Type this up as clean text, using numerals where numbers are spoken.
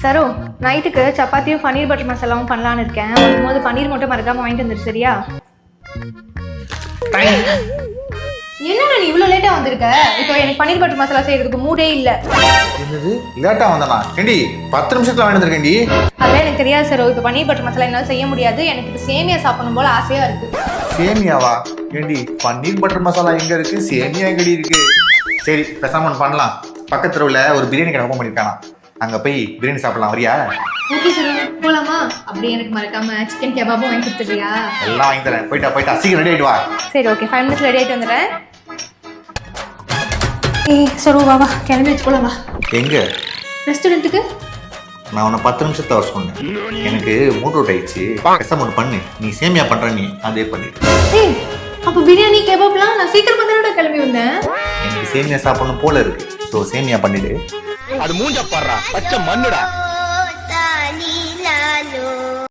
சரோ நைட்டுக்கு சப்பாத்தியும் பன்னீர் பட்டர் மசாலாவும் பண்ணலான்னு இருக்கேன். வரும்போது பன்னீர் மட்டும் மறக்காம வாங்கிட்டு வந்துரு சரியா? என்னடா நீ இவ்வளோ லேட்டாக வந்திருக்க? இப்போ எனக்கு பன்னீர் பட்டர் மசாலா செய்யறதுக்கு மூடே இல்லை. என்னது லேட்டா வந்தானா? ஏண்டி 10 நிமிஷத்துல வாங்கிட்டு வந்திருக்கேன்டி. அதெல்லாம் எனக்கு தெரியாது சார். இப்போ பன்னீர் பட்டர் மசாலா என்னால் செய்ய முடியாது. எனக்கு இப்போ சேமியா சாப்பிடணும் போல ஆசையா இருக்கு. சேமியாவா? ஏண்டி பன்னீர் பட்டர் மசாலா எங்க இருக்கு, சேமியா எங்கடி இருக்கு? சரி பேசாம ஒன்று பண்ணலாம். பக்கத்து தெருவில் ஒரு பிரியாணி கடை ஓப்பன் பண்ணியிருக்கானா, அங்கே போய் பிரியாணி சாப்பிடலாம், வரியா? ஓகே சார், போலாமா? அப்படியே எனக்கு மறக்காம சிக்கன் கபாபும் வாங்கி கொடுத்துறியா? எல்லாம் வாங்கி தரேன். போயிட்டா சீக்கிரம் ரெடி ஆகிட்டு வா. சரி ஓகே, 5 மினிட்ஸ் ரெடி ஆகிட்டு வந்துடுறேன். சரி வா கிளம்பி வச்சு போலாம் வா. எங்க? ரெஸ்டாரண்ட்டுக்கு. நான் உன்னை 10 நிமிஷத்துல வர சொன்னேன். எனக்கு மூட் அவுட் ஆயிடுச்சு. பேசாம ஒன்று பண்ணு, நீ சேமியா பண்ற, நீ அதே பண்ணிட்டு. அப்போ பிரியாணி கபாப்லாம் நான் சீக்கிரமா தானே கிளம்பி வந்தேன். எனக்கு சேமியா சாப்பிடணும் போல இருக்கு. ஸோ சேமியா பண்ணிடு. அது மூஞ்ச பாடுறா பச்சை மண்ணுடா.